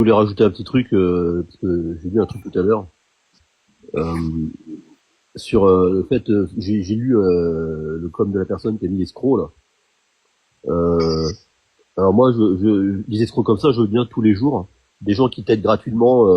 voulais rajouter un petit truc, parce que j'ai lu un truc tout à l'heure, euh, sur le fait, j'ai lu le com de la personne qui a mis escroc là. Euh, alors moi, des escrocs comme ça, je veux bien tous les jours. Des gens qui t'aident gratuitement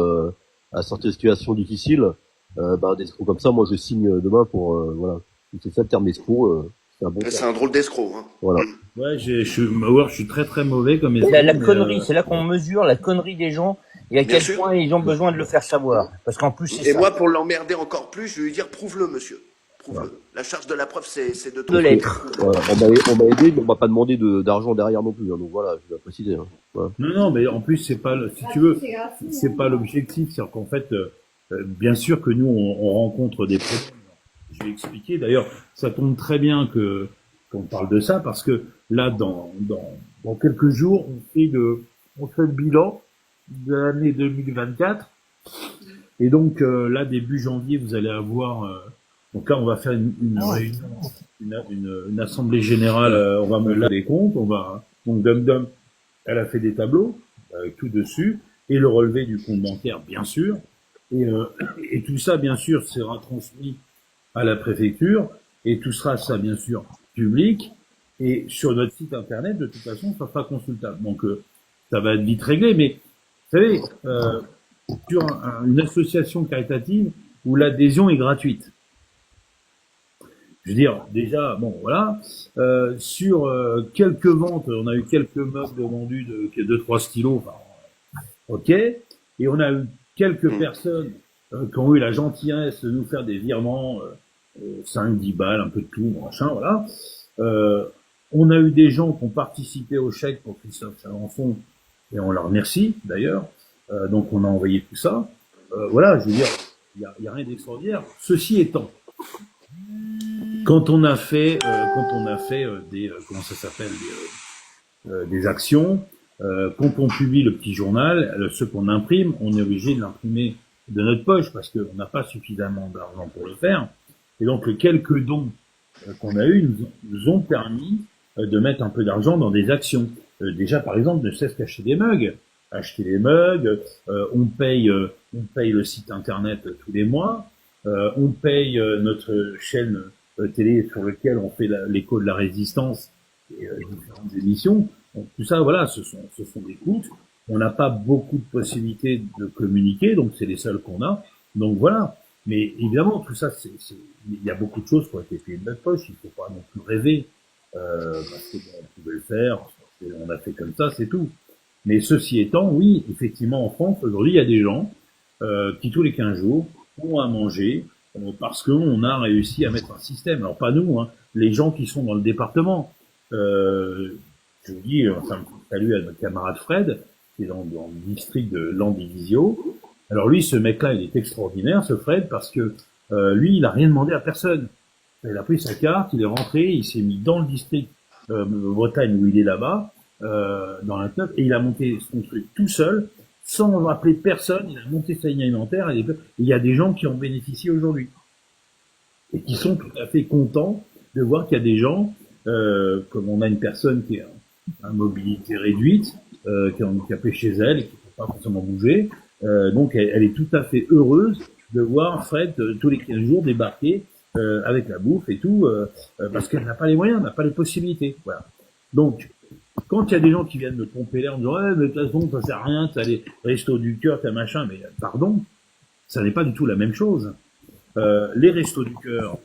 à sortir de situations difficiles. Des escrocs comme ça, moi je signe demain pour voilà. C'est ça le terme escroc. C'est un bon C'est terme. un drôle d'escroc. Hein. Voilà. Ouais, je suis très très mauvais comme escroc. La mais, connerie, c'est là qu'on mesure la connerie des gens et à Bien quel sûr. point ils ont besoin de le faire savoir. Parce qu'en plus, c'est Et ça. moi, pour l'emmerder encore plus, je vais lui dire prouve-le, monsieur. Prouve-le. Voilà. La charge de la preuve, c'est de ton Peut côté. l'être. Voilà. On m'a aidé, mais on m'a pas demandé d'argent derrière non plus. Hein. Donc voilà, je dois préciser. Hein. Voilà. Non, non, mais en plus, c'est pas, si tu veux, c'est pas l'objectif. C'est-à-dire qu'en fait, bien sûr que nous, on rencontre des problèmes. Je vais expliquer. D'ailleurs, ça tombe très bien qu'on parle de ça parce que là, dans quelques jours, on fait le bilan de l'année 2024. Et donc, là, début janvier, vous allez avoir, donc là, on va faire une réunion, une assemblée générale, on va me là des comptes, donc Dum elle a fait des tableaux avec tout dessus et le relevé du compte bancaire, bien sûr. Et tout ça, bien sûr, sera transmis à la préfecture et tout sera, ça, bien sûr, public. Et sur notre site internet, de toute façon, ça sera consultable. Donc, ça va être vite réglé. Mais, vous savez, sur une association caritative où l'adhésion est gratuite. Je veux dire, déjà, bon, voilà. Sur quelques ventes, on a eu quelques meubles vendus de 2-3 stylos, enfin, ok. Et on a eu quelques personnes qui ont eu la gentillesse de nous faire des virements, 5-10 balles, un peu de tout, machin, voilà. On a eu des gens qui ont participé au chèque pour Christophe Chalençon, et on leur remercie, d'ailleurs. Donc on a envoyé tout ça. Voilà, je veux dire, il y a rien d'extraordinaire. Ceci étant, quand on a fait des comment ça s'appelle des actions, quand on publie le petit journal, ce qu'on imprime, on est obligé de l'imprimer de notre poche parce qu'on n'a pas suffisamment d'argent pour le faire. Et donc les quelques dons qu'on a eus nous ont permis de mettre un peu d'argent dans des actions. Déjà par exemple, ne cesse qu'acheter des mugs. Acheter des mugs, on paye le site internet tous les mois, on paye notre chaîne télé sur laquelle on fait l'écho de la résistance et différentes émissions. Donc, tout ça, voilà, ce sont des coûts. On n'a pas beaucoup de possibilités de communiquer, donc c'est les seuls qu'on a. Donc voilà. Mais évidemment, tout ça, il y a beaucoup de choses qui ont été payées de notre poche. Il ne faut pas non plus rêver parce que bon, on pouvait le faire, on a fait comme ça, c'est tout. Mais ceci étant, oui, effectivement, en France, aujourd'hui, il y a des gens qui, tous les 15 jours, ont à manger parce qu'on a réussi à mettre un système. Alors, pas nous, hein, les gens qui sont dans le département. Je vous dis, enfin, salut à notre camarade Fred, qui est dans le district de Landivisiau. Alors lui, ce mec-là, il est extraordinaire, ce Fred, parce que lui, il a rien demandé à personne. Il a pris sa carte, il est rentré, il s'est mis dans le district Bretagne où il est là-bas, dans la teuf, et il a monté son truc tout seul, sans appeler personne, il a monté sa ligne alimentaire, et il y a des gens qui en bénéficient aujourd'hui. Et qui sont tout à fait contents de voir qu'il y a des gens, comme on a une personne qui a une mobilité réduite, qui est handicapée chez elle, et qui ne peut pas forcément bouger, donc elle est tout à fait heureuse de voir Fred tous les 15 jours débarquer avec la bouffe et tout, parce qu'elle n'a pas les moyens, n'a pas les possibilités. Voilà. Donc, quand il y a des gens qui viennent me tromper l'air en disant ouais, mais de toute façon, ça sert à rien, t'as les restos du cœur, t'as machin, mais pardon, ça n'est pas du tout la même chose. Les restos du cœur,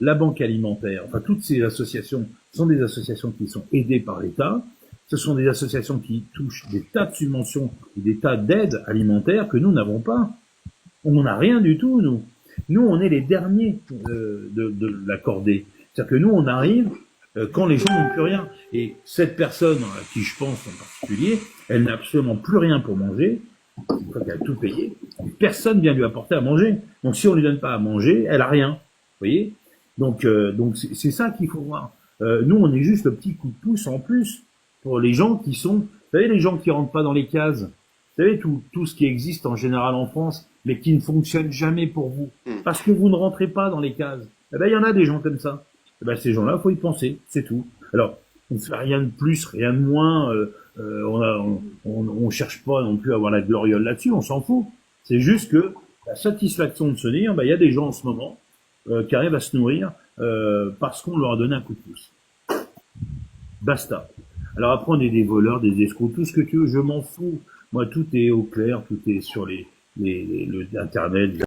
la banque alimentaire, enfin toutes ces associations sont des associations qui sont aidées par l'État. Ce sont des associations qui touchent des tas de subventions et des tas d'aides alimentaires que nous n'avons pas. On n'a rien du tout, nous. Nous, on est les derniers de l'accorder. C'est-à-dire que nous, on arrive quand les gens n'ont plus rien. Et cette personne, à qui je pense en particulier, elle n'a absolument plus rien pour manger. Une fois qu'elle a tout payé, personne vient lui apporter à manger. Donc si on lui donne pas à manger, elle a rien. Vous voyez ? Donc c'est ça qu'il faut voir. Nous, on est juste le petit coup de pouce en plus pour les gens qui sont, vous savez, les gens qui rentrent pas dans les cases. Vous savez, tout ce qui existe en général en France, mais qui ne fonctionne jamais pour vous. Parce que vous ne rentrez pas dans les cases. Eh ben, il y en a des gens comme ça. Eh ben, ces gens-là, faut y penser. C'est tout. Alors, on ne fait rien de plus, rien de moins. on cherche pas non plus à avoir la gloriole là-dessus, on s'en fout. C'est juste que la satisfaction de se dire, il y a des gens en ce moment qui arrivent à se nourrir parce qu'on leur a donné un coup de pouce. Basta. Alors après, on est des voleurs, des escrocs, tout ce que tu veux, je m'en fous. Moi, tout est au clair, tout est sur le Internet.